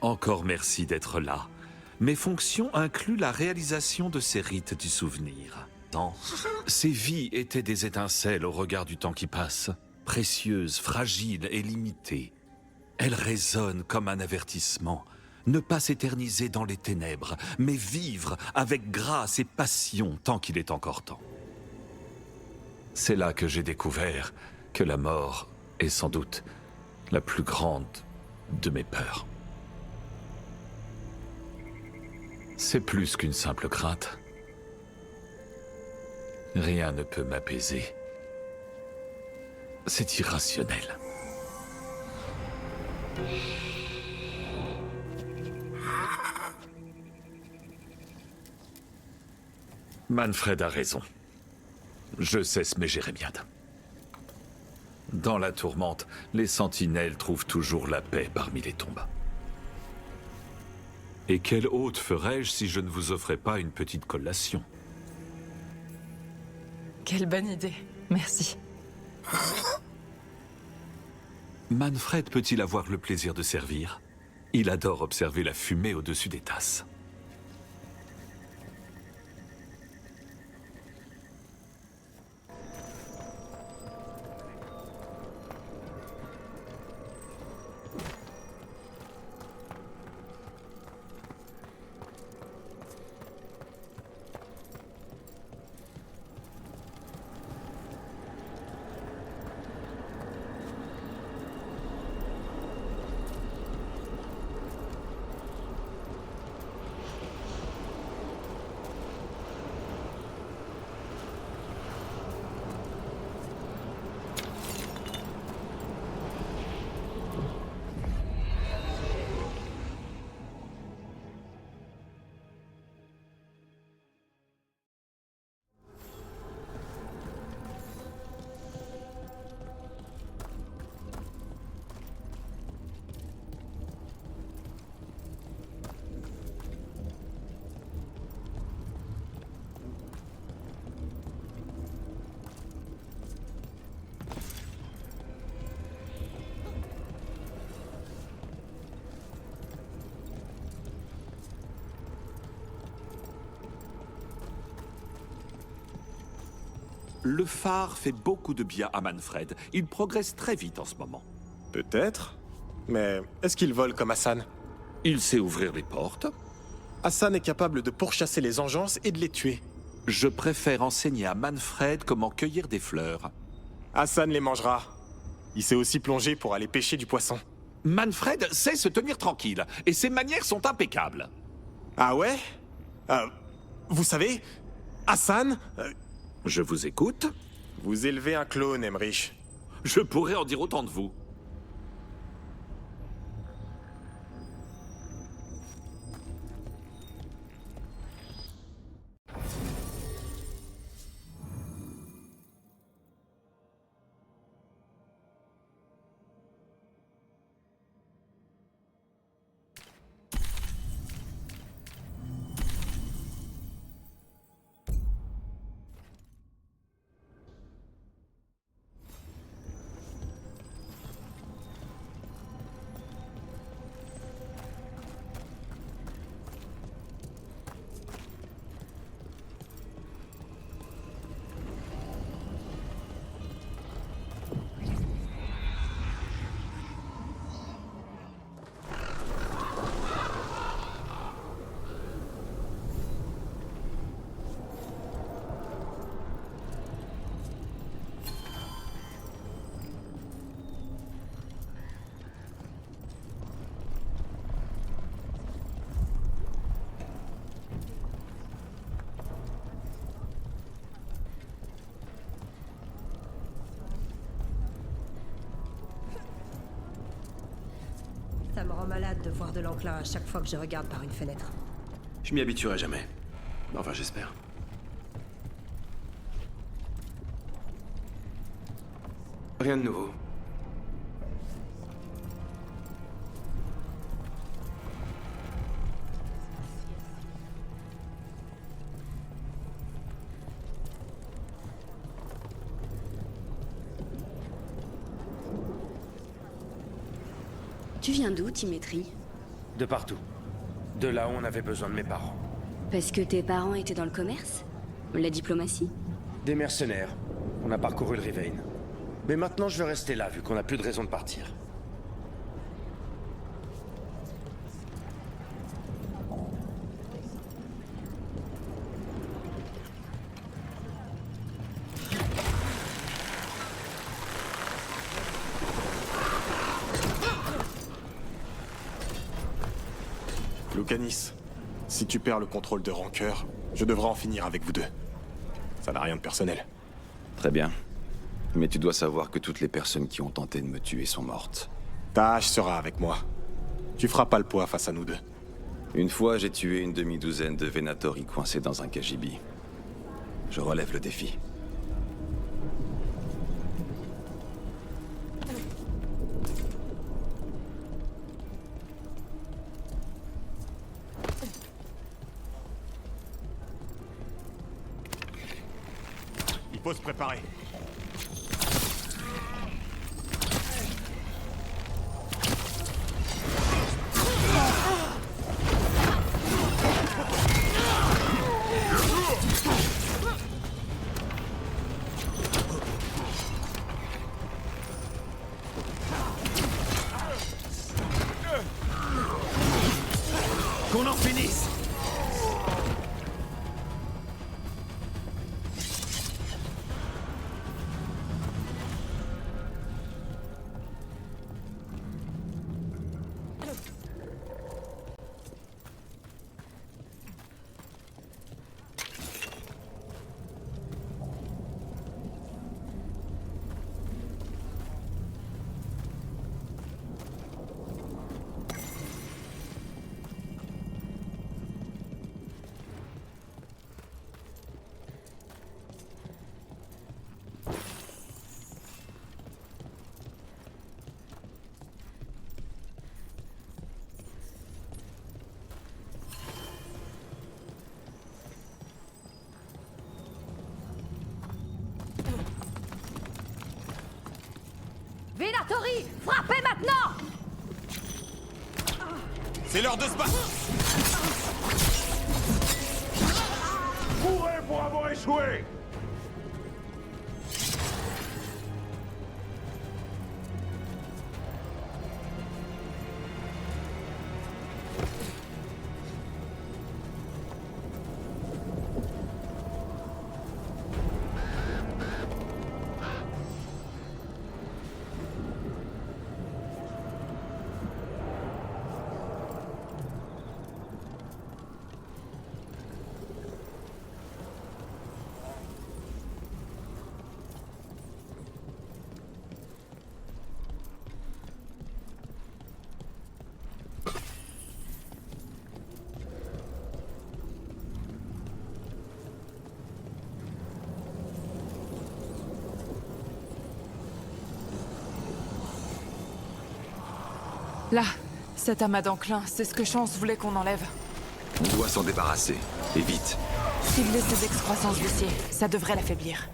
Encore merci d'être là. Mes fonctions incluent la réalisation de ces rites du souvenir. Ces vies étaient des étincelles au regard du temps qui passe, précieuses, fragiles et limitées. Elles résonnent comme un avertissement. Ne pas s'éterniser dans les ténèbres, mais vivre avec grâce et passion tant qu'il est encore temps. C'est là que j'ai découvert que la mort est sans doute la plus grande de mes peurs. C'est plus qu'une simple crainte. Rien ne peut m'apaiser. C'est irrationnel. Manfred a raison. Je cesse mes jérémiades. Dans la tourmente, les sentinelles trouvent toujours la paix parmi les tombes. Et quelle hôte ferais-je si je ne vous offrais pas une petite collation? Quelle bonne idée. Merci. Manfred peut-il avoir le plaisir de servir? Il adore observer la fumée au-dessus des tasses. Le phare fait beaucoup de bien à Manfred. Il progresse très vite en ce moment. Peut-être. Mais est-ce qu'il vole comme Hassan? Il sait ouvrir les portes. Hassan est capable de pourchasser les engeances et de les tuer. Je préfère enseigner à Manfred comment cueillir des fleurs. Hassan les mangera. Il sait aussi plonger pour aller pêcher du poisson. Manfred sait se tenir tranquille, et ses manières sont impeccables. Ah ouais? Vous savez, Hassan... Je vous écoute. Vous élevez un clone, Emmerich. Je pourrais en dire autant de vous. Ça me rend malade de voir de l'enclin à chaque fois que je regarde par une fenêtre. Je m'y habituerai jamais. Enfin, j'espère. Rien de nouveau. Tu viens d'où, Timétrie? De partout. De là où on avait besoin de mes parents. Parce que tes parents étaient dans le commerce? La diplomatie? Des mercenaires. On a parcouru le Rivain. Mais maintenant, je vais rester là, vu qu'on n'a plus de raison de partir. Lucanis, si tu perds le contrôle de Rancœur, je devrais en finir avec vous deux. Ça n'a rien de personnel. Très bien. Mais tu dois savoir que toutes les personnes qui ont tenté de me tuer sont mortes. Ta hache sera avec moi. Tu feras pas le poids face à nous deux. Une fois, j'ai tué une demi-douzaine de Venatori coincés dans un Kajibi. Je relève le défi. Il faut se préparer. Qu'on en finisse! Venatori, frappez maintenant! C'est l'heure de se battre! Courez pour avoir échoué! Là, cet amas d'enclin, c'est ce que Chance voulait qu'on enlève. On doit s'en débarrasser. Et vite. Cibler ses excroissances viciées, ça devrait l'affaiblir.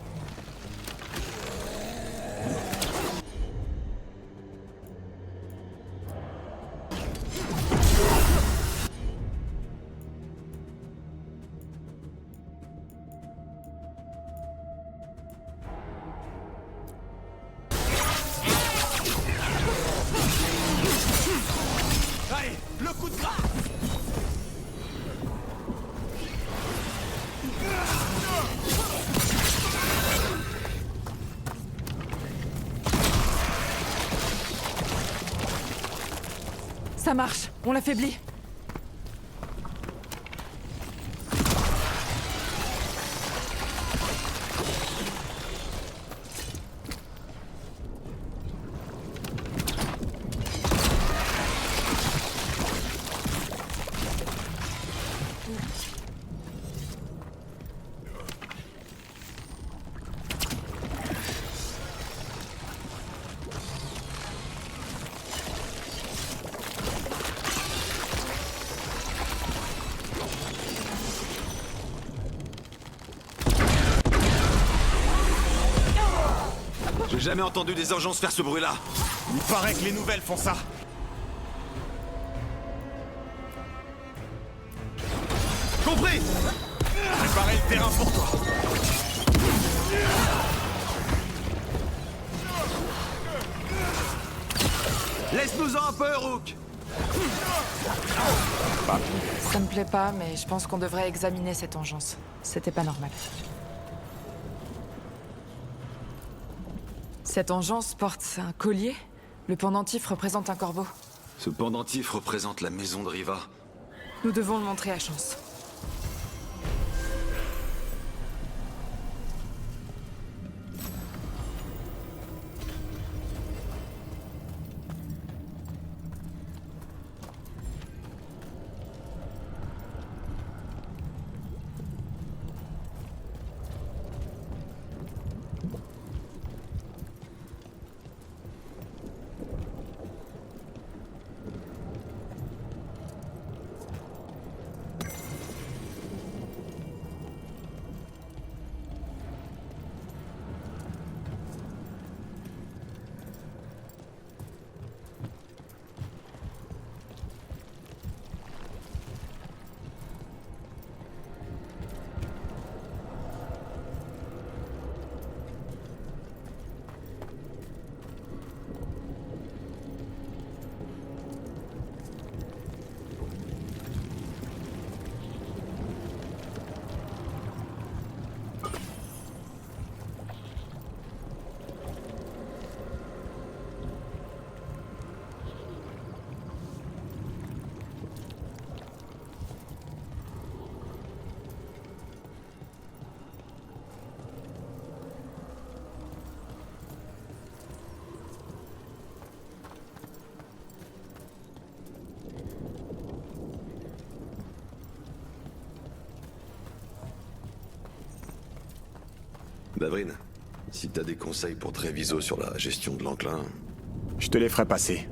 Allez, le coup de grâce! Ça marche, on l'affaiblit. J'ai jamais entendu des urgences faire ce bruit-là. Il paraît que les nouvelles font ça. compris! Préparez le terrain pour toi. Laisse-nous-en un peu, Rook! Ça me plaît pas, mais je pense qu'on devrait examiner cette engeance. C'était pas normal. Cette engeance porte un collier. Le pendentif représente un corbeau. Ce pendentif représente la maison de Riva. Nous devons le montrer à Chance. Davrin, si t'as des conseils pour Treviso sur la gestion de l'enclin... Je te les ferai passer.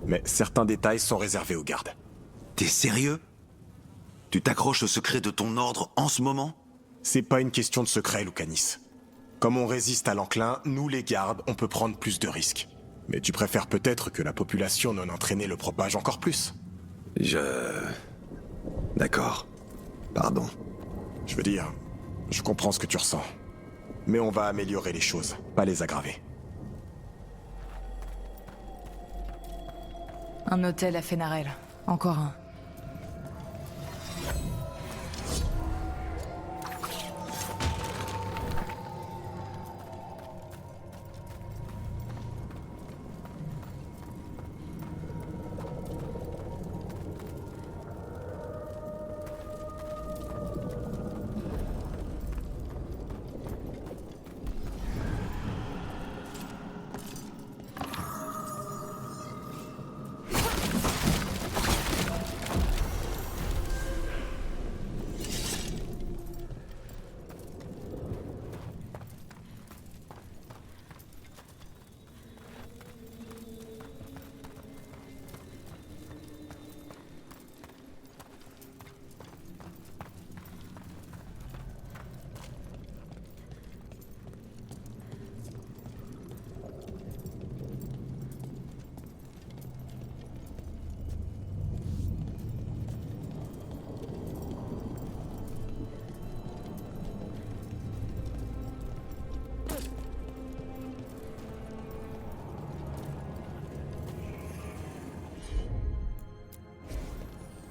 Mais certains détails sont réservés aux gardes. T'es sérieux? Tu t'accroches au secret de ton ordre en ce moment? C'est pas une question de secret, Lucanis. Comme on résiste à l'enclin, nous les gardes, on peut prendre plus de risques. Mais tu préfères peut-être que la population non entraînée le propage encore plus. D'accord. Pardon. Je veux dire, je comprends ce que tu ressens. Mais on va améliorer les choses, pas les aggraver. Un hôtel à Fenarel. Encore un.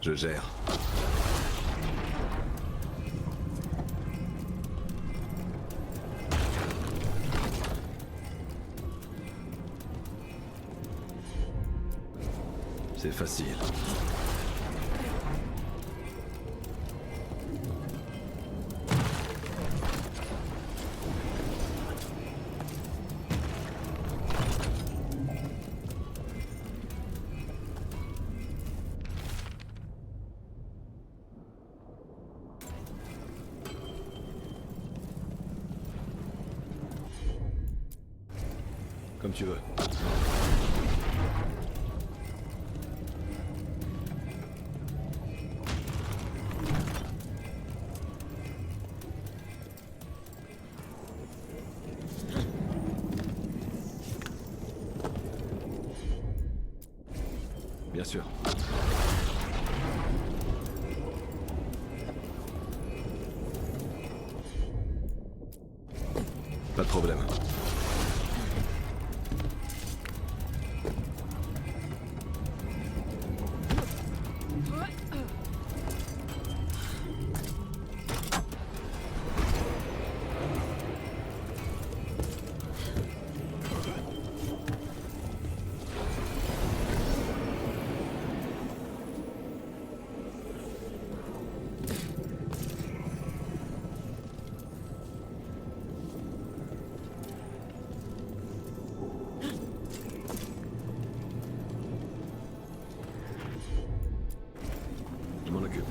Je gère. C'est facile. Comme tu veux. Bien sûr. problème. Je m'en occupe.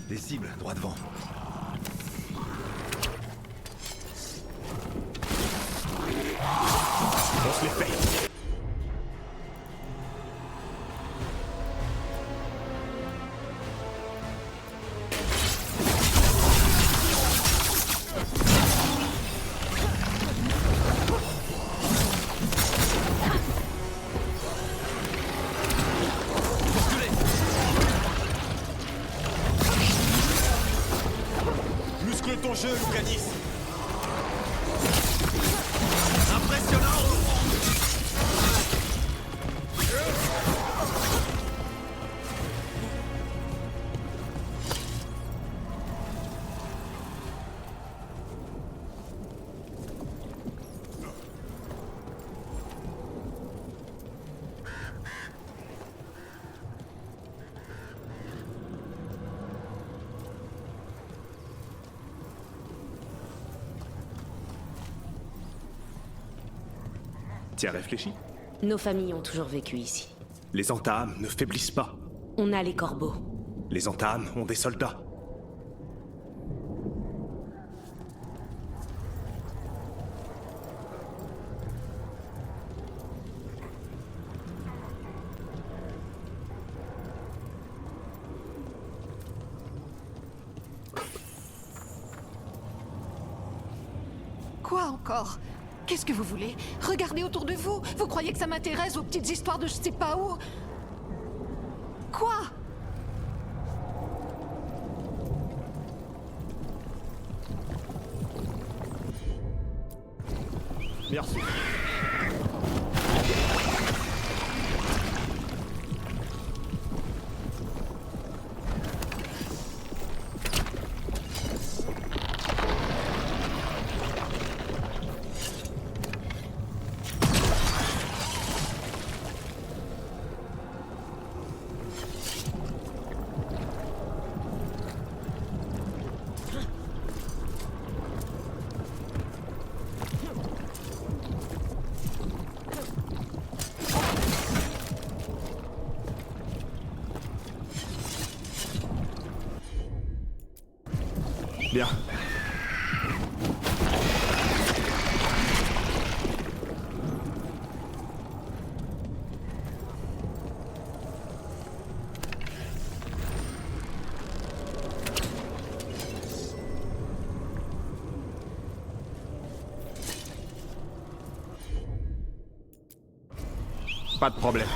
Des cibles, droit devant. On se les paye. Muscle ton jeu, Lucanis. Impressionnant. T'y as réfléchi? Nos familles ont toujours vécu ici. Les entames ne faiblissent pas. On a les corbeaux. Les entames ont des soldats. Quoi encore? Qu'est-ce que vous voulez? Regardez autour de vous. Vous croyez que ça m'intéresse, vos petites histoires de je sais pas où? Quoi? Merci. Bien. Pas de problème.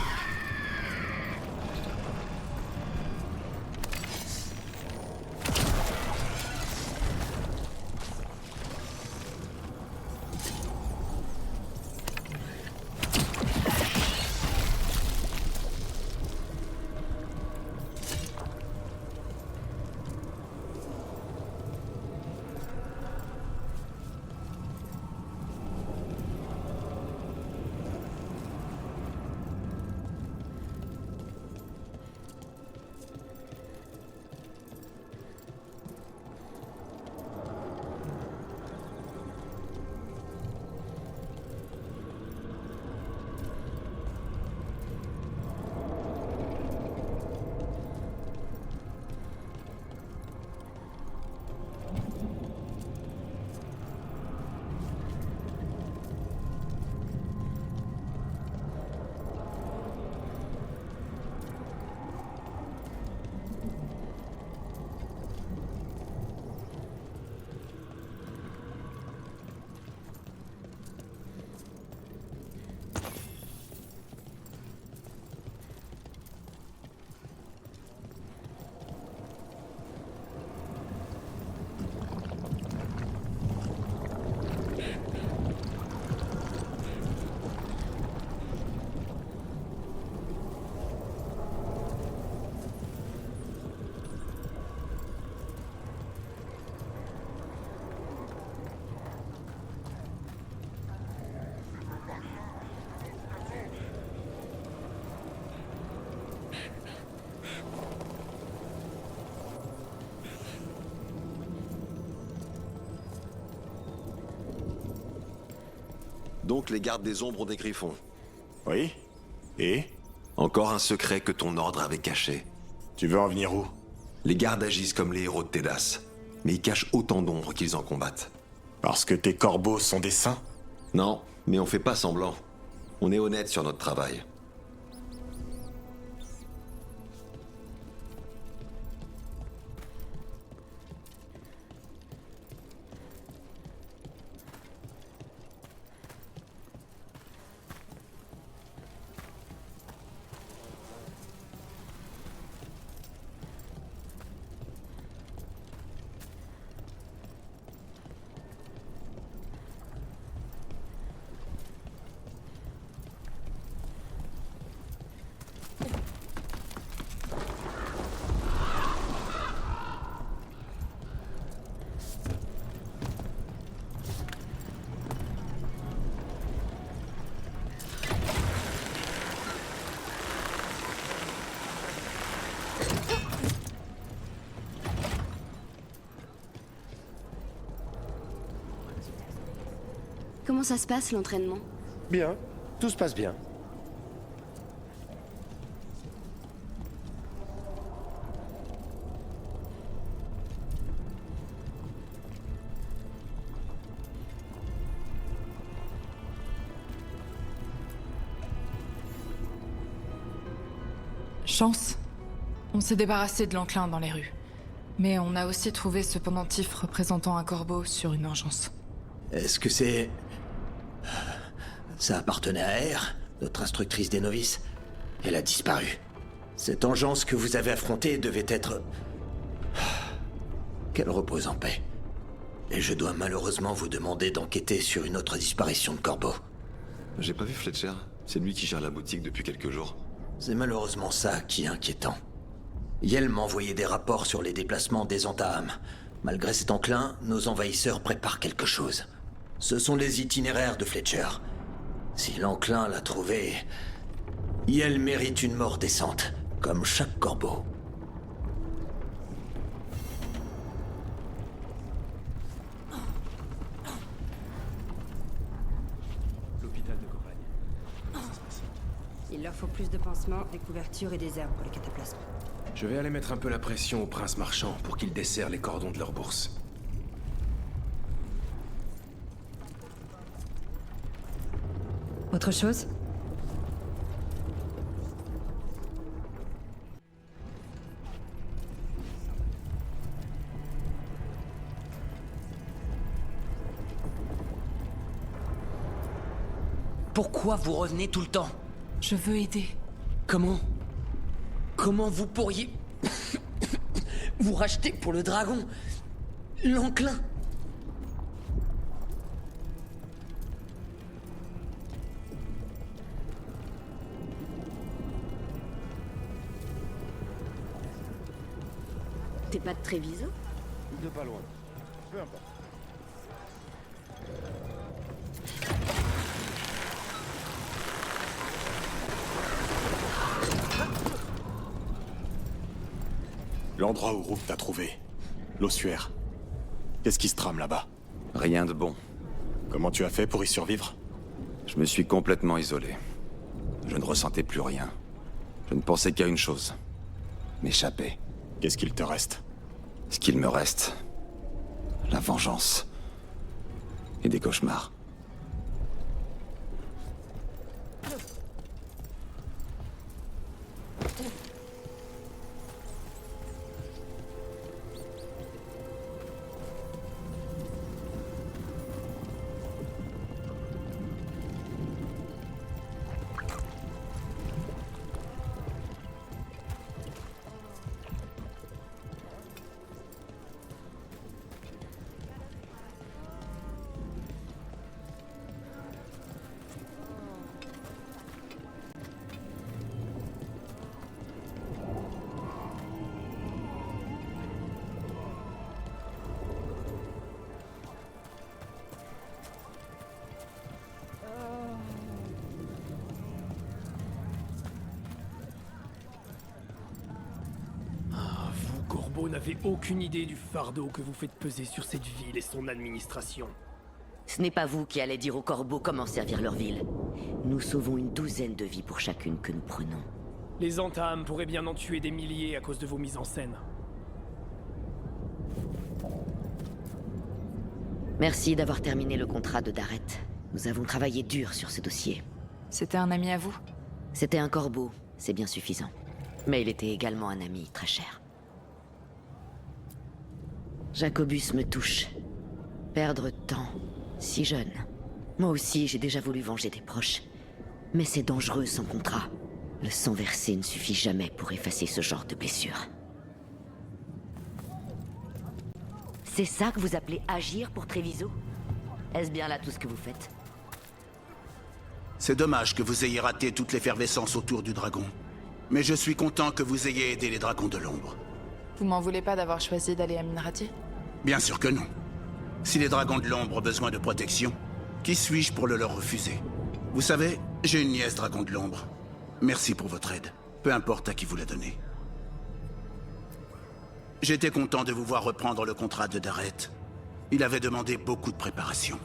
Donc les gardes des ombres ont des griffons. Oui? Et? Encore un secret que ton ordre avait caché. Tu veux en venir où? Les gardes agissent comme les héros de Tédas, mais ils cachent autant d'ombres qu'ils en combattent. Parce que tes corbeaux sont des saints? Non, mais on fait pas semblant. On est honnête sur notre travail. Comment ça se passe, l'entraînement? Bien, tout se passe bien. Chance. On s'est débarrassé de l'enclin dans les rues. Mais on a aussi trouvé ce pendentif représentant un corbeau sur une engeance. Est-ce que c'est... Ça appartenait à R, notre instructrice des novices. Elle a disparu. Cette engeance que vous avez affrontée devait être... Qu'elle repose en paix. Et je dois malheureusement vous demander d'enquêter sur une autre disparition de corbeau. J'ai pas vu Fletcher. C'est lui qui gère la boutique depuis quelques jours. C'est malheureusement ça qui est inquiétant. Yel m'a envoyé des rapports sur les déplacements des Antaham. Malgré cet enclin, nos envahisseurs préparent quelque chose. Ce sont les itinéraires de Fletcher. Si l'enclin l'a trouvé, Yel mérite une mort décente, comme chaque corbeau. L'hôpital de campagne. Il leur faut plus de pansements, des couvertures et des herbes pour les cataplasmes. Je vais aller mettre un peu la pression au prince marchand pour qu'il desserre les cordons de leur bourse. Autre chose? Pourquoi vous revenez tout le temps? Je veux aider. Comment vous pourriez vous racheter pour le dragon? L'enclin? T'es pas de Tréviso? De pas loin. Peu importe. L'endroit où Rouf t'a trouvé. L'ossuaire. Qu'est-ce qui se trame là-bas? Rien de bon. Comment tu as fait pour y survivre? Je me suis complètement isolé. Je ne ressentais plus rien. Je ne pensais qu'à une chose. M'échapper. Qu'est-ce qu'il te reste? Ce qu'il me reste. La vengeance. Et des cauchemars. Corbeau n'avait aucune idée du fardeau que vous faites peser sur cette ville et son administration. Ce n'est pas vous qui allez dire aux corbeaux comment servir leur ville. Nous sauvons une douzaine de vies pour chacune que nous prenons. Les entames pourraient bien en tuer des milliers à cause de vos mises en scène. Merci d'avoir terminé le contrat de Darret. Nous avons travaillé dur sur ce dossier. C'était un ami à vous? C'était un corbeau, c'est bien suffisant. Mais il était également un ami très cher. Jacobus me touche. Perdre tant, si jeune. Moi aussi, j'ai déjà voulu venger des proches. Mais c'est dangereux sans contrat. Le sang versé ne suffit jamais pour effacer ce genre de blessure. C'est ça que vous appelez agir pour Tréviso? Est-ce bien là tout ce que vous faites? C'est dommage que vous ayez raté toute l'effervescence autour du dragon. Mais je suis content que vous ayez aidé les dragons de l'ombre. Vous m'en voulez pas d'avoir choisi d'aller à Minrati? Bien sûr que non. Si les dragons de l'ombre ont besoin de protection, qui suis-je pour le leur refuser? Vous savez, j'ai une nièce dragon de l'ombre. Merci pour votre aide, peu importe à qui vous la donnez. J'étais content de vous voir reprendre le contrat de Darret. Il avait demandé beaucoup de préparation.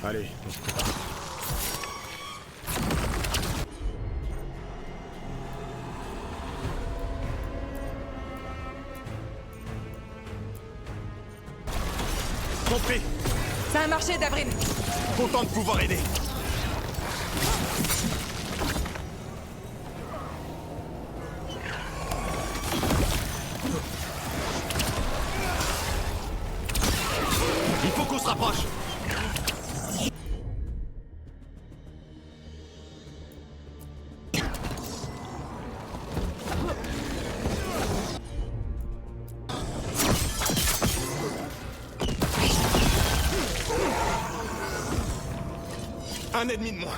Allez, on se prépare. Compris. Ça a marché, Davrin. Content de pouvoir aider. Il faut qu'on se rapproche. Un ennemi de moins.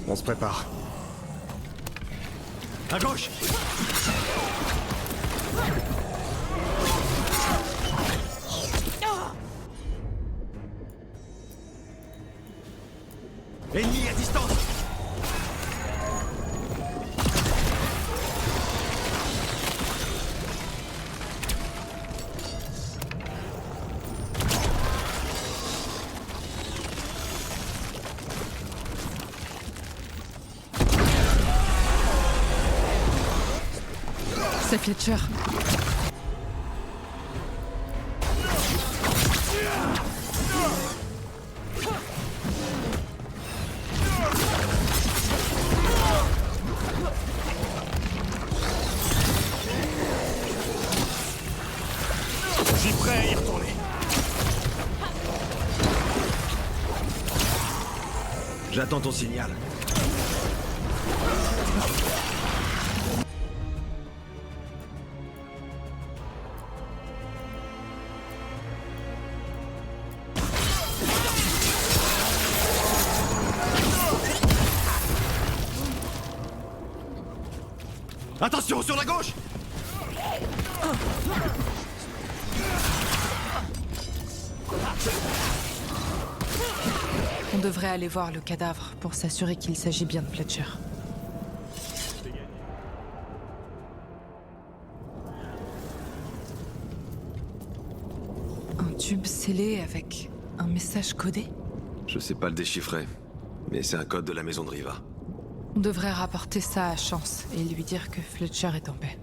On se prépare. À gauche! Ennemi à distance! C'est Fletcher. Je suis prêt à y retourner. J'attends ton signal. Attention, sur la gauche! On devrait aller voir le cadavre pour s'assurer qu'il s'agit bien de Fletcher. Un tube scellé avec un message codé? Je sais pas le déchiffrer, mais c'est un code de la maison de Riva. On devrait rapporter ça à Chance et lui dire que Fletcher est en paix.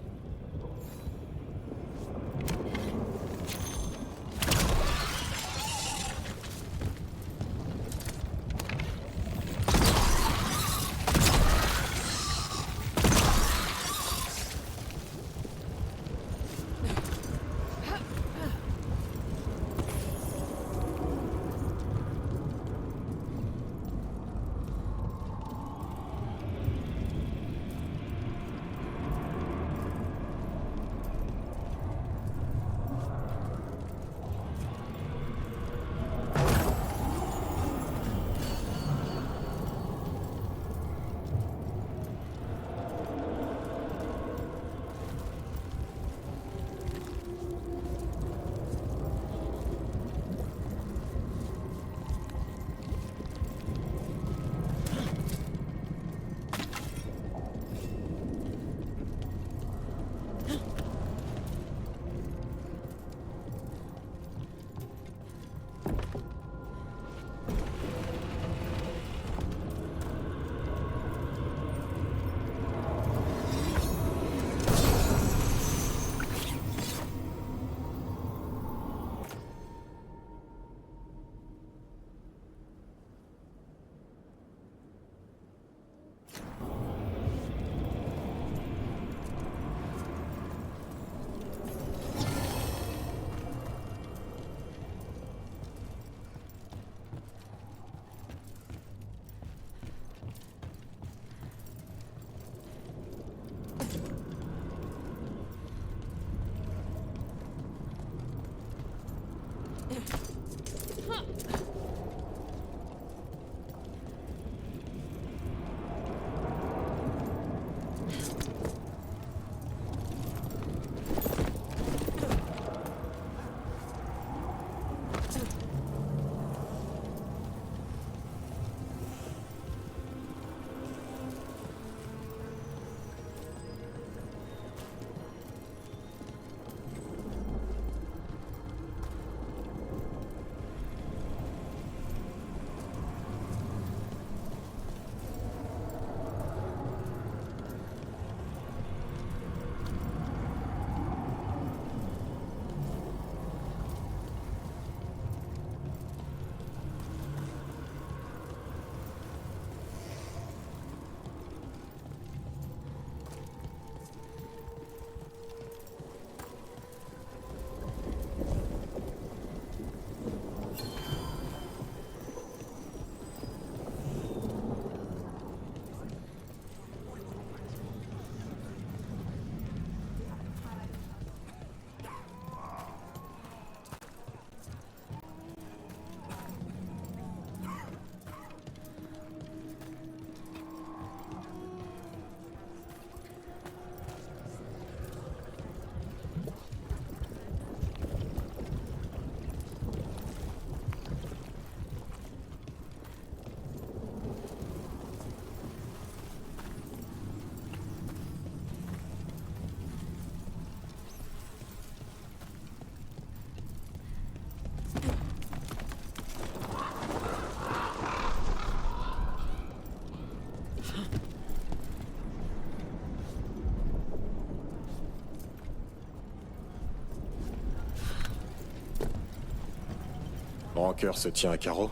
Rancœur se tient à carreau.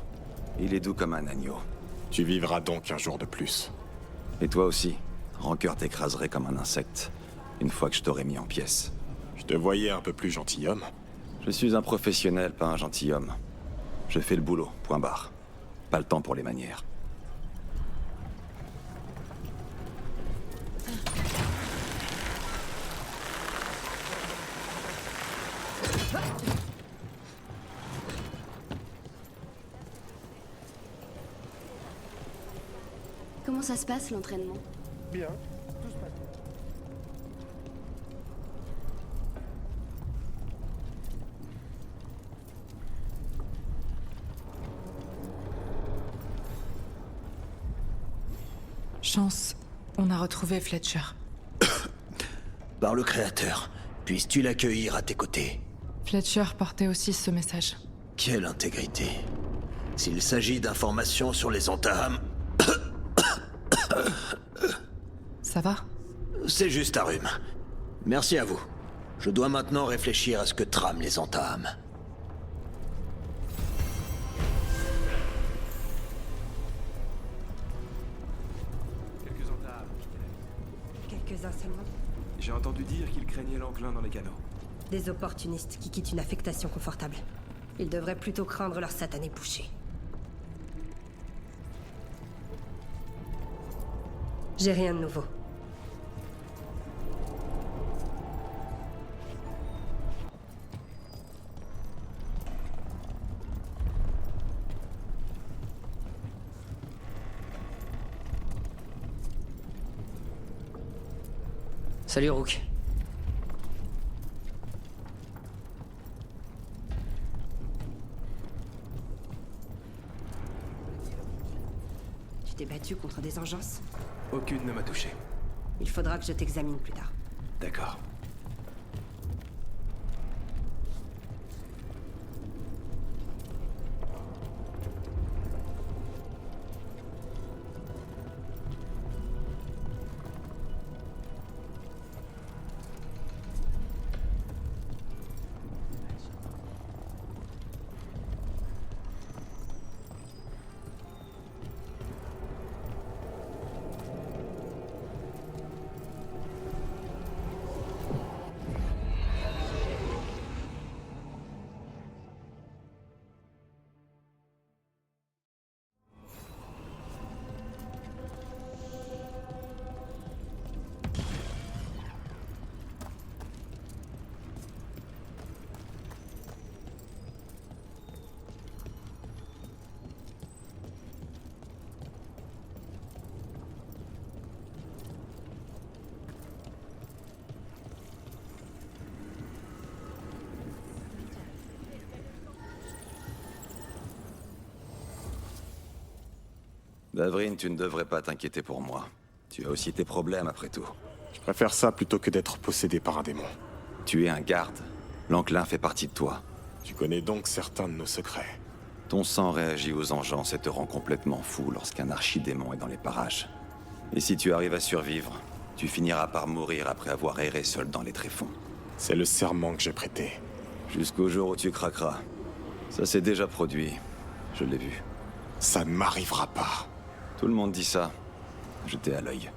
Il est doux comme un agneau. Tu vivras donc un jour de plus. Et toi aussi. Rancœur t'écraserait comme un insecte, une fois que je t'aurai mis en pièces. Je te voyais un peu plus gentilhomme. Je suis un professionnel, pas un gentilhomme. Je fais le boulot, point barre. Pas le temps pour les manières. Comment ça se passe l'entraînement? Bien, tout se passe bien. Chance, on a retrouvé Fletcher. Par le Créateur, puisses-tu l'accueillir à tes côtés. Fletcher portait aussi ce message. Quelle intégrité. S'il s'agit d'informations sur les Antaham, Ça va? c'est juste un rhume. Merci à vous. Je dois maintenant réfléchir à ce que trament les Antaham. Quelques Antaham. Quelques-uns seulement. J'ai entendu dire qu'ils craignaient l'enclin dans les canaux. Des opportunistes qui quittent une affectation confortable. Ils devraient plutôt craindre leur satané boucher. J'ai rien de nouveau. Salut Rook. Tu t'es battu contre des engences? Aucune ne m'a touché. Il faudra que je t'examine plus tard. D'accord. Davrine, tu ne devrais pas t'inquiéter pour moi. Tu as aussi tes problèmes après tout. Je préfère ça plutôt que d'être possédé par un démon. Tu es un garde. L'enclin fait partie de toi. Tu connais donc certains de nos secrets. Ton sang réagit aux engences et te rend complètement fou lorsqu'un archidémon est dans les parages. Et si tu arrives à survivre, tu finiras par mourir après avoir erré seul dans les tréfonds. C'est le serment que j'ai prêté. Jusqu'au jour où tu craqueras. Ça s'est déjà produit. Je l'ai vu. Ça ne m'arrivera pas. Tout le monde dit ça. J'étais à l'œil.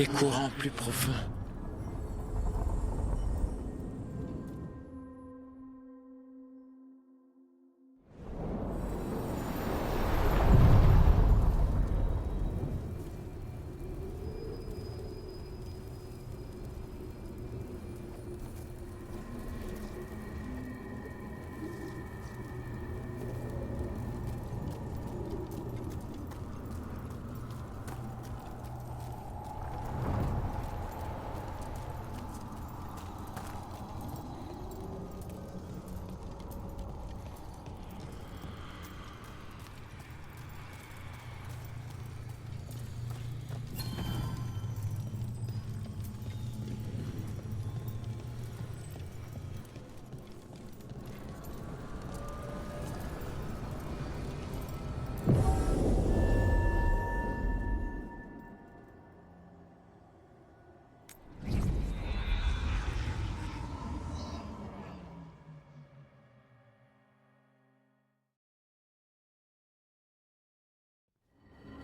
les courants plus profonds.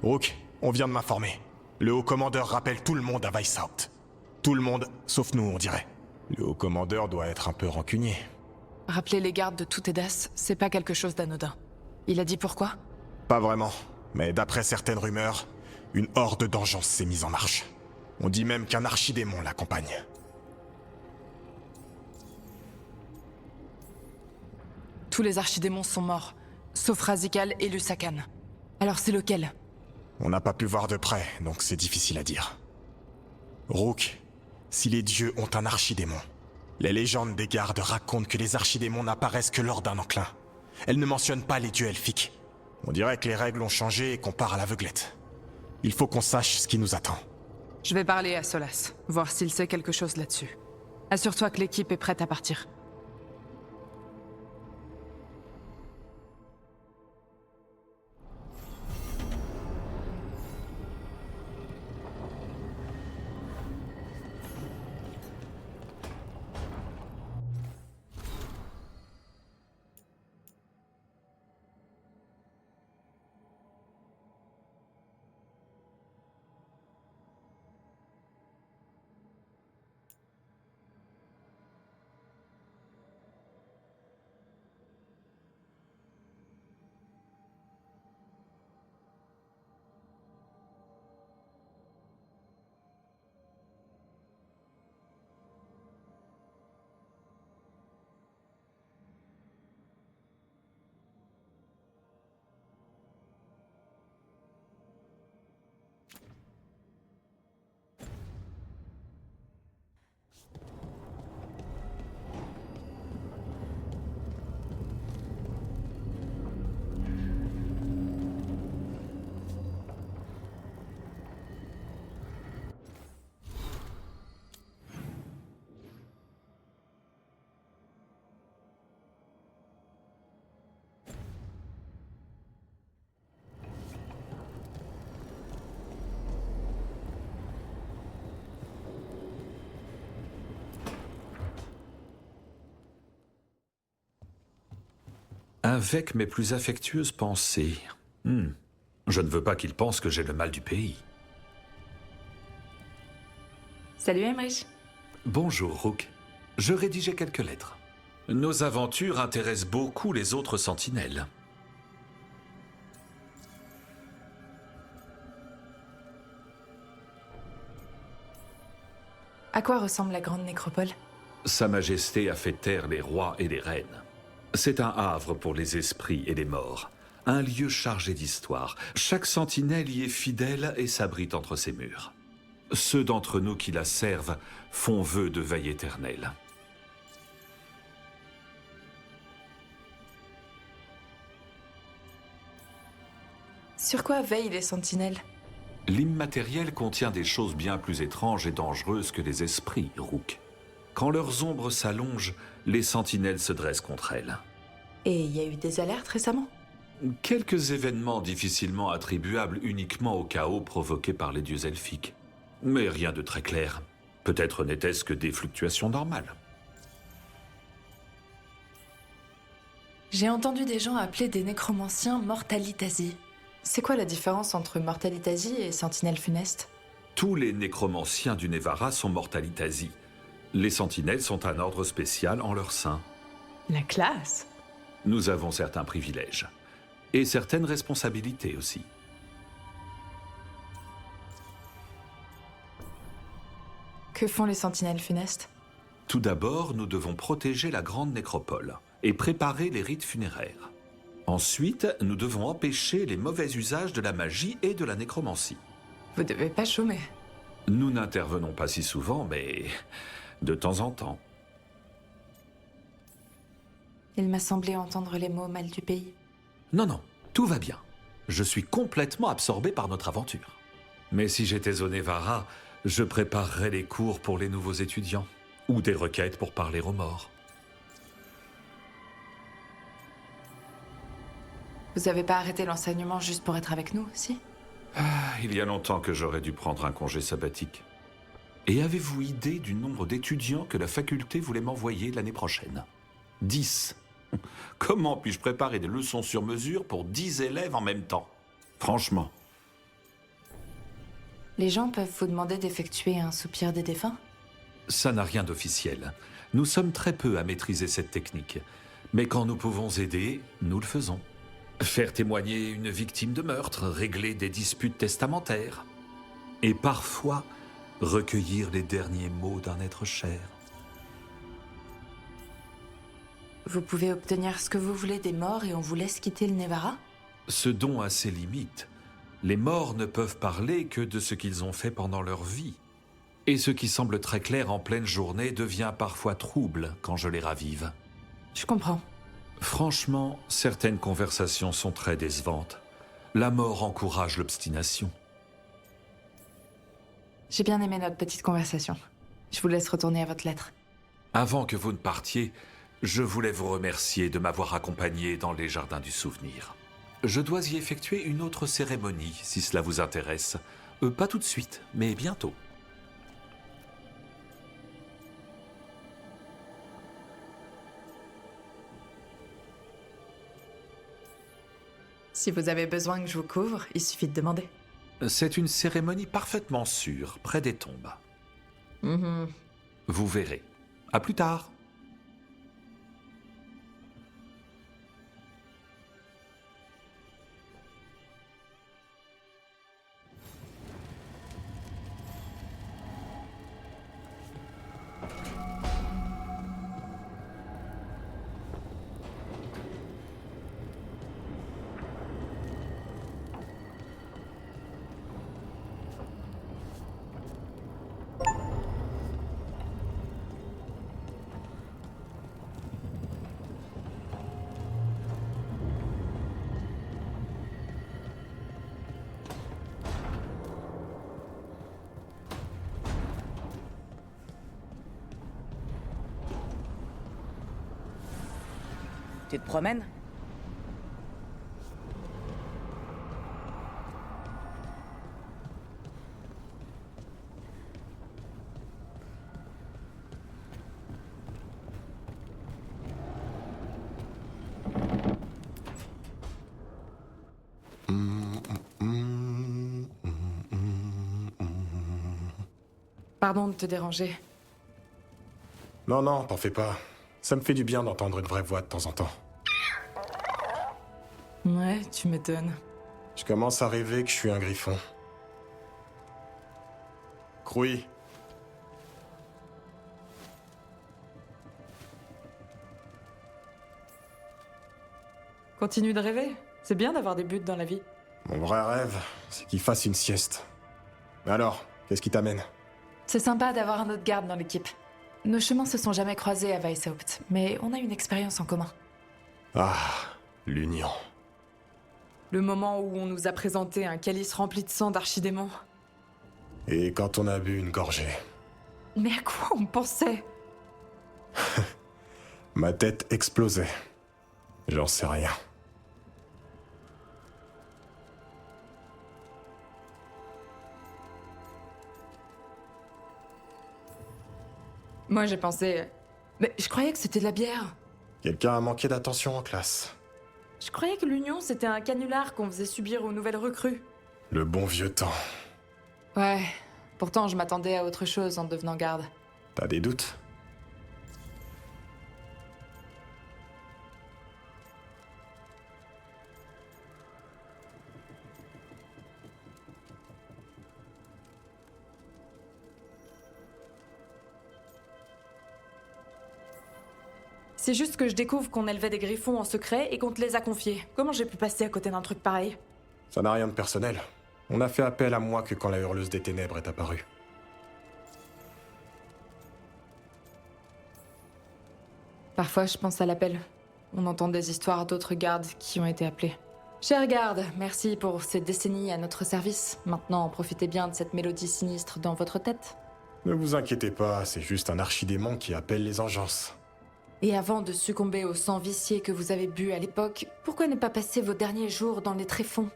Rook, on vient de m'informer. Le haut-commandeur rappelle tout le monde à Weishaupt. Tout le monde, sauf nous, on dirait. Le haut-commandeur doit être un peu rancunier. Rappeler les gardes de Tout-Edas, c'est pas quelque chose d'anodin. Il a dit pourquoi? Pas vraiment, mais d'après certaines rumeurs, une horde d'engeance s'est mise en marche. On dit même qu'un archidémon l'accompagne. Tous les archidémons sont morts, sauf Razikal et Lusakan. Alors c'est lequel? On n'a pas pu voir de près, donc c'est difficile à dire. Rook, si les dieux ont un archidémon, les légendes des gardes racontent que les archidémons n'apparaissent que lors d'un enclin. Elles ne mentionnent pas les dieux elfiques. On dirait que les règles ont changé et qu'on part à l'aveuglette. Il faut qu'on sache ce qui nous attend. Je vais parler à Solas, voir s'il sait quelque chose là-dessus. Assure-toi que l'équipe est prête à partir. Avec mes plus affectueuses pensées. Je ne veux pas qu'il pense que j'ai le mal du pays. Salut Emrich. Bonjour, Rook. Je rédigeais quelques lettres. Nos aventures intéressent beaucoup les autres sentinelles. À quoi ressemble la grande nécropole? Sa Majesté a fait taire les rois et les reines. C'est un havre pour les esprits et les morts. Un lieu chargé d'histoire. Chaque sentinelle y est fidèle et s'abrite entre ses murs. Ceux d'entre nous qui la servent font vœu de veille éternelle. Sur quoi veillent les sentinelles? L'immatériel contient des choses bien plus étranges et dangereuses que les esprits, Rook. Quand leurs ombres s'allongent, les sentinelles se dressent contre elles. Et il y a eu des alertes récemment? Quelques événements difficilement attribuables uniquement au chaos provoqué par les dieux elfiques. Mais rien de très clair. Peut-être n'était-ce que des fluctuations normales. J'ai entendu des gens appeler des nécromanciens Mortalitasi. C'est quoi la différence entre Mortalitasi et Sentinelle Funeste? Tous les nécromanciens du Nevarra sont morts à Litasie. Les sentinelles sont un ordre spécial en leur sein. La classe. Nous avons certains privilèges. Et certaines responsabilités aussi. Que font les sentinelles funestes? Tout d'abord, nous devons protéger la grande nécropole et préparer les rites funéraires. Ensuite, nous devons empêcher les mauvais usages de la magie et de la nécromancie. Vous devez pas chômer. Nous n'intervenons pas si souvent, mais de temps en temps. Il m'a semblé entendre les mots mal du pays. Non, non, tout va bien. Je suis complètement absorbé par notre aventure. Mais si j'étais au Nevarra, je préparerais les cours pour les nouveaux étudiants, ou des requêtes pour parler aux morts. Vous avez pas arrêté l'enseignement juste pour être avec nous, si? Il y a longtemps que j'aurais dû prendre un congé sabbatique. Et avez-vous idée du nombre d'étudiants que la faculté voulait m'envoyer l'année prochaine? 10. Comment puis-je préparer des leçons sur mesure pour 10 élèves en même temps? Franchement. Les gens peuvent vous demander d'effectuer un soupir des défunts? Ça n'a rien d'officiel. Nous sommes très peu à maîtriser cette technique. Mais quand nous pouvons aider, nous le faisons. Faire témoigner une victime de meurtre, régler des disputes testamentaires. Et parfois, recueillir les derniers mots d'un être cher. Vous pouvez obtenir ce que vous voulez des morts et on vous laisse quitter le Nevarra? Ce don a ses limites. Les morts ne peuvent parler que de ce qu'ils ont fait pendant leur vie. Et ce qui semble très clair en pleine journée devient parfois trouble quand je les ravive. Je comprends. Franchement, certaines conversations sont très décevantes. La mort encourage l'obstination. J'ai bien aimé notre petite conversation. Je vous laisse retourner à votre lettre. Avant que vous ne partiez, je voulais vous remercier de m'avoir accompagné dans les Jardins du Souvenir. Je dois y effectuer une autre cérémonie, si cela vous intéresse. Pas tout de suite, mais bientôt. Si vous avez besoin que je vous couvre, il suffit de demander. C'est une cérémonie parfaitement sûre, près des tombes. Vous verrez. À plus tard. Tu te promènes? Pardon de te déranger. Non, non, t'en fais pas. Ça me fait du bien d'entendre une vraie voix de temps en temps. Ouais, tu m'étonnes. Je commence à rêver que je suis un griffon. Crouy. Continue de rêver. C'est bien d'avoir des buts dans la vie. Mon vrai rêve, c'est qu'il fasse une sieste. Mais alors, qu'est-ce qui t'amène? C'est sympa d'avoir un autre garde dans l'équipe. Nos chemins se sont jamais croisés à Weishaupt, mais on a une expérience en commun. Ah, l'union. Le moment où on nous a présenté un calice rempli de sang d'archidémons. Et quand on a bu une gorgée. Mais à quoi on pensait? Ma tête explosait. J'en sais rien. Moi j'ai pensé... Mais je croyais que c'était de la bière. Quelqu'un a manqué d'attention en classe. Je croyais que l'Union c'était un canular qu'on faisait subir aux nouvelles recrues. Le bon vieux temps. Ouais, Pourtant, je m'attendais à autre chose en devenant garde. T'as des doutes? C'est juste que je découvre qu'on élevait des griffons en secret et qu'on te les a confiés. Comment j'ai pu passer à côté d'un truc pareil? Ça n'a rien de personnel. On n'a fait appel à moi que quand la hurleuse des ténèbres est apparue. Parfois, je pense à l'appel. On entend des histoires d'autres gardes qui ont été appelés. Chers gardes, merci pour ces décennies à notre service. Maintenant, profitez bien de cette mélodie sinistre dans votre tête. Ne vous inquiétez pas, c'est juste un archidémon qui appelle les engeances. Et avant de succomber au sang vicié que vous avez bu à l'époque, pourquoi ne pas passer vos derniers jours dans les tréfonds?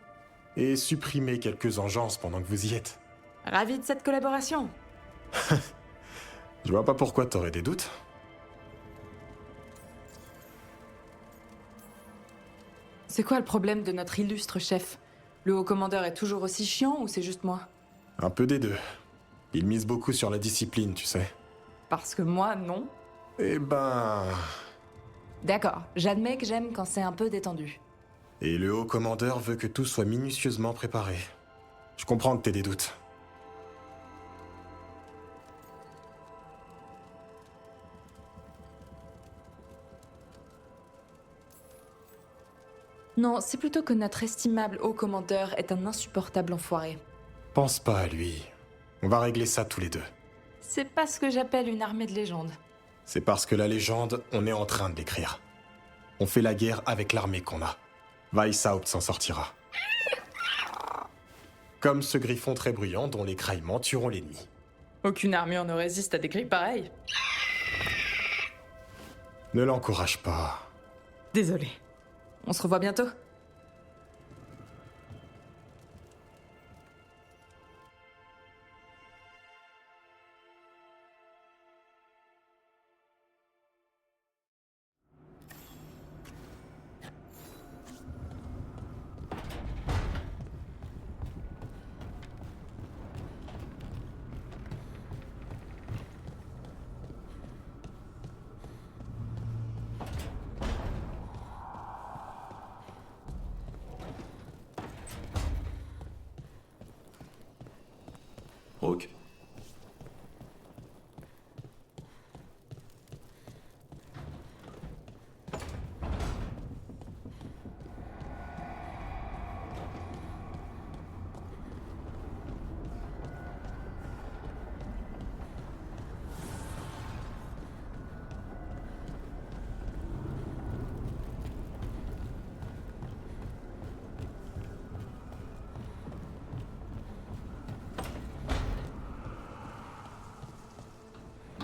Et supprimer quelques engeances pendant que vous y êtes. Ravi de cette collaboration. Je vois pas pourquoi t'aurais des doutes. C'est quoi le problème de notre illustre chef? Le haut-commandeur est toujours aussi chiant ou c'est juste moi? Un peu des deux. Il mise beaucoup sur la discipline, tu sais. Parce que moi, non. Eh ben... D'accord, j'admets que j'aime quand c'est un peu détendu. Et le haut-commandeur veut que tout soit minutieusement préparé. Je comprends que t'aies des doutes. Non, c'est plutôt que notre estimable haut-commandeur est un insupportable enfoiré. Pense pas à lui. On va régler ça tous les deux. C'est pas ce que j'appelle une armée de légende. C'est parce que la légende, on est en train de l'écrire. On fait la guerre avec l'armée qu'on a. Weishaupt s'en sortira. Comme ce griffon très bruyant dont les craillements tueront l'ennemi. Aucune armure ne résiste à des cris pareils. Ne l'encourage pas. Désolé. On se revoit bientôt. Rook.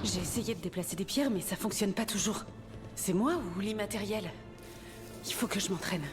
J'ai essayé de déplacer des pierres, mais ça fonctionne pas toujours. C'est moi ou l'immatériel? Il faut que je m'entraîne.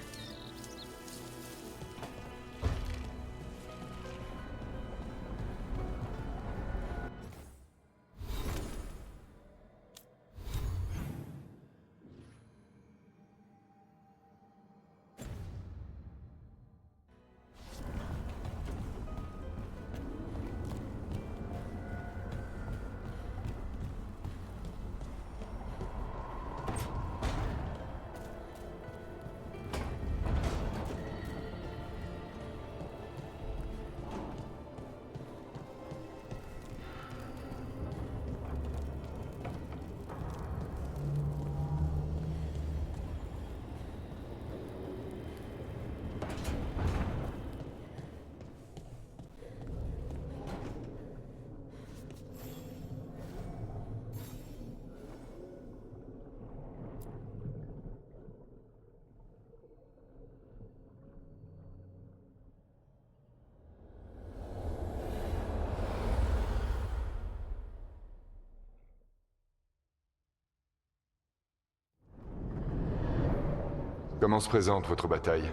Comment se présente votre bataille?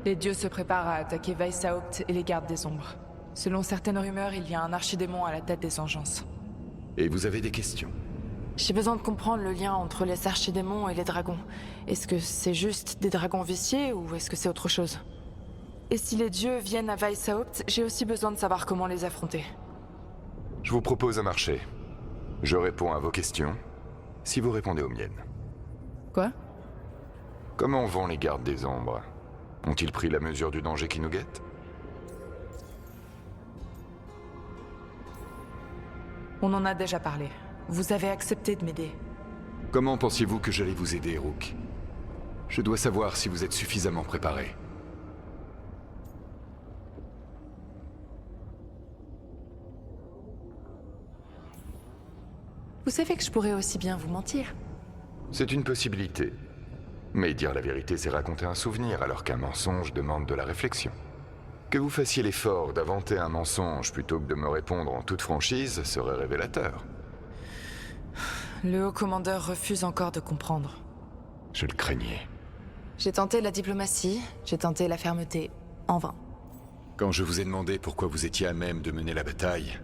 Les dieux se préparent à attaquer Weishaupt et les gardes des ombres. Selon certaines rumeurs, il y a un archidémon à la tête des engeances. Et vous avez des questions? J'ai besoin de comprendre le lien entre les archidémons et les dragons. Est-ce que c'est juste des dragons viciés ou est-ce que c'est autre chose? Et si les dieux viennent à Weishaupt, j'ai aussi besoin de savoir comment les affronter. Je vous propose un marché. Je réponds à vos questions, si vous répondez aux miennes. Quoi? Comment vont les gardes des ombres? Ont-ils pris la mesure du danger qui nous guette? On en a déjà parlé. Vous avez accepté de m'aider. Comment pensiez-vous que j'allais vous aider, Rook? Je dois savoir si vous êtes suffisamment préparé. Vous savez que je pourrais aussi bien vous mentir. C'est une possibilité. Mais dire la vérité, c'est raconter un souvenir, alors qu'un mensonge demande de la réflexion. Que vous fassiez l'effort d'inventer un mensonge plutôt que de me répondre en toute franchise serait révélateur. Le haut commandeur refuse encore de comprendre. Je le craignais. J'ai tenté la diplomatie, j'ai tenté la fermeté, en vain. Quand je vous ai demandé pourquoi vous étiez à même de mener la bataille,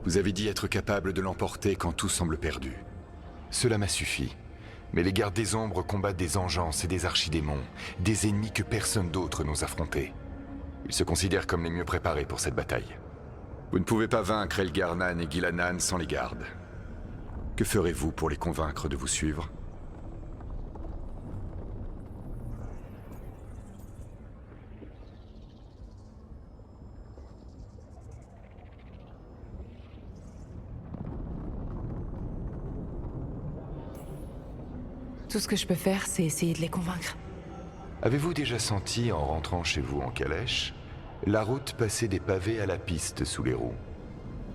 vous avez dit être capable de l'emporter quand tout semble perdu. Cela m'a suffi. Mais les gardes des ombres combattent des engences et des archidémons, des ennemis que personne d'autre n'ose affronter. Ils se considèrent comme les mieux préparés pour cette bataille. Vous ne pouvez pas vaincre Elgar'nan et Ghilan'nan sans les gardes. Que ferez-vous pour les convaincre de vous suivre ? Tout ce que je peux faire, c'est essayer de les convaincre. Avez-vous déjà senti, en rentrant chez vous en calèche, la route passer des pavés à la piste sous les roues?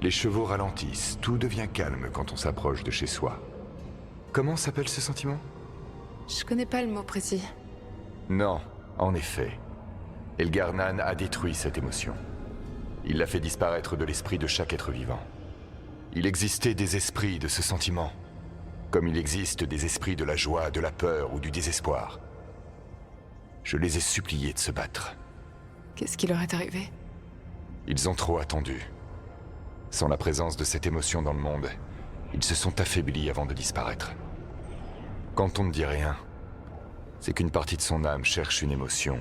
Les chevaux ralentissent, tout devient calme quand on s'approche de chez soi. Comment s'appelle ce sentiment? Je connais pas le mot précis. Non, en effet. Elgar'nan a détruit cette émotion. Il l'a fait disparaître de l'esprit de chaque être vivant. Il existait des esprits de ce sentiment, comme il existe des esprits de la joie, de la peur ou du désespoir. Je les ai suppliés de se battre. Qu'est-ce qui leur est arrivé? Ils ont trop attendu. Sans la présence de cette émotion dans le monde, ils se sont affaiblis avant de disparaître. Quand on ne dit rien, c'est qu'une partie de son âme cherche une émotion,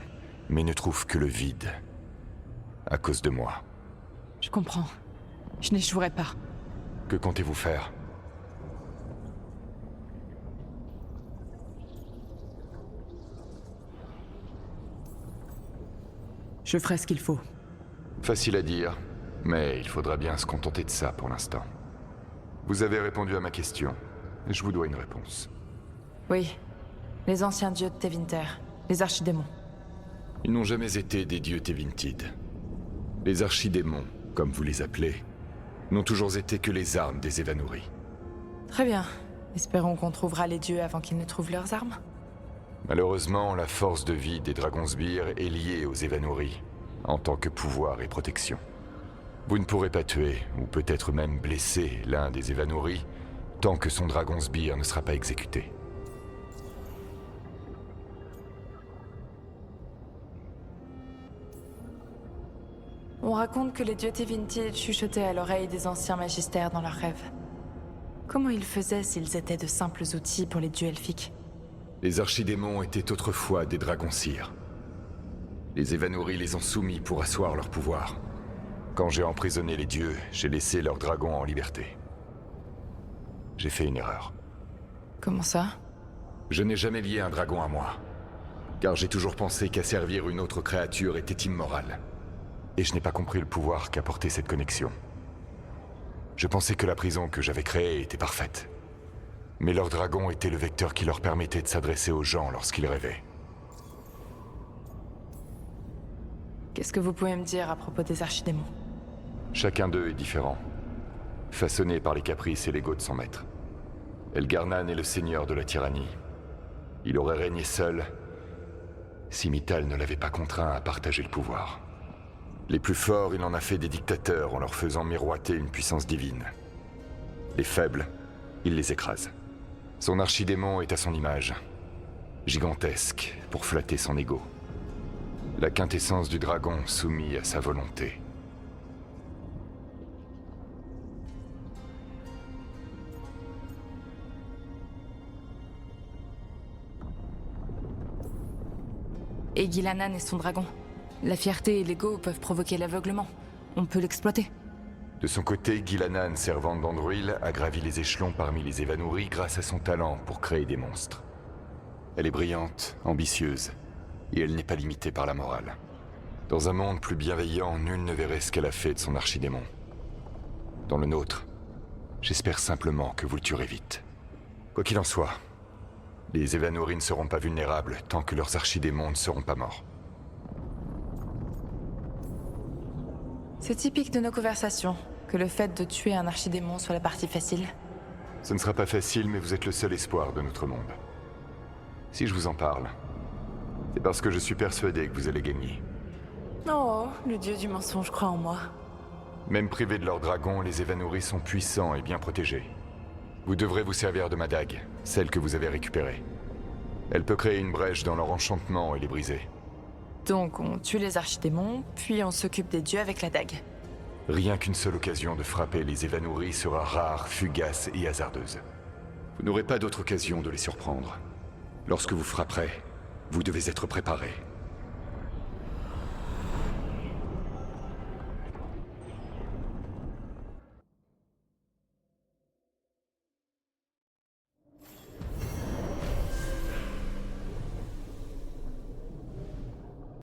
mais ne trouve que le vide. À cause de moi. Je comprends. Je n'échouerai pas. Que comptez-vous faire ? Je ferai ce qu'il faut. Facile à dire, mais il faudra bien se contenter de ça pour l'instant. Vous avez répondu à ma question, et je vous dois une réponse. Oui. Les anciens dieux de Tevinter, les archidémons. Ils n'ont jamais été des dieux Tevintid. Les archidémons, comme vous les appelez, n'ont toujours été que les armes des Evanuri. Très bien. Espérons qu'on trouvera les dieux avant qu'ils ne trouvent leurs armes. Malheureusement, la force de vie des Dragonsbir est liée aux Evanuri, en tant que pouvoir et protection. Vous ne pourrez pas tuer, ou peut-être même blesser, l'un des Evanuri, tant que son Dragonsbir ne sera pas exécuté. On raconte que les dieux Tevintid chuchotaient à l'oreille des anciens magistères dans leurs rêves. Comment ils faisaient s'ils étaient de simples outils pour les dieux elfiques? Les archidémons étaient autrefois des Dragoncyrs. Les Evanuri les ont soumis pour asseoir leur pouvoir. Quand j'ai emprisonné les dieux, j'ai laissé leurs dragons en liberté. J'ai fait une erreur. Comment ça? Je n'ai jamais lié un dragon à moi. Car j'ai toujours pensé qu'asservir une autre créature était immoral. Et je n'ai pas compris le pouvoir qu'apportait cette connexion. Je pensais que la prison que j'avais créée était parfaite. Mais leur dragon était le vecteur qui leur permettait de s'adresser aux gens lorsqu'ils rêvaient. Qu'est-ce que vous pouvez me dire à propos des archidémons? Chacun d'eux est différent. Façonné par les caprices et l'ego de son maître. Elgar'nan est le seigneur de la tyrannie. Il aurait régné seul si Mythal ne l'avait pas contraint à partager le pouvoir. Les plus forts, il en a fait des dictateurs en leur faisant miroiter une puissance divine. Les faibles, il les écrase. Son archidémon est à son image. Gigantesque, pour flatter son ego. La quintessence du dragon soumis à sa volonté. Et Ghilan'nan et son dragon. La fierté et l'ego peuvent provoquer l'aveuglement. On peut l'exploiter. De son côté, Ghilanane, servante d'Andruil, a gravi les échelons parmi les Évanouris grâce à son talent pour créer des monstres. Elle est brillante, ambitieuse, et elle n'est pas limitée par la morale. Dans un monde plus bienveillant, nul ne verrait ce qu'elle a fait de son archidémon. Dans le nôtre, j'espère simplement que vous le tuerez vite. Quoi qu'il en soit, les Évanouris ne seront pas vulnérables tant que leurs archidémons ne seront pas morts. C'est typique de nos conversations, que le fait de tuer un archidémon soit la partie facile. Ce ne sera pas facile, mais vous êtes le seul espoir de notre monde. Si je vous en parle, c'est parce que je suis persuadé que vous allez gagner. Oh, le dieu du mensonge croit en moi. Même privés de leur dragon, les Évanouris sont puissants et bien protégés. Vous devrez vous servir de ma dague, celle que vous avez récupérée. Elle peut créer une brèche dans leur enchantement et les briser. Donc on tue les archidémons, puis on s'occupe des dieux avec la dague. Rien qu'une seule occasion de frapper les Évanouris sera rare, fugace et hasardeuse. Vous n'aurez pas d'autre occasion de les surprendre. Lorsque vous frapperez, vous devez être préparé.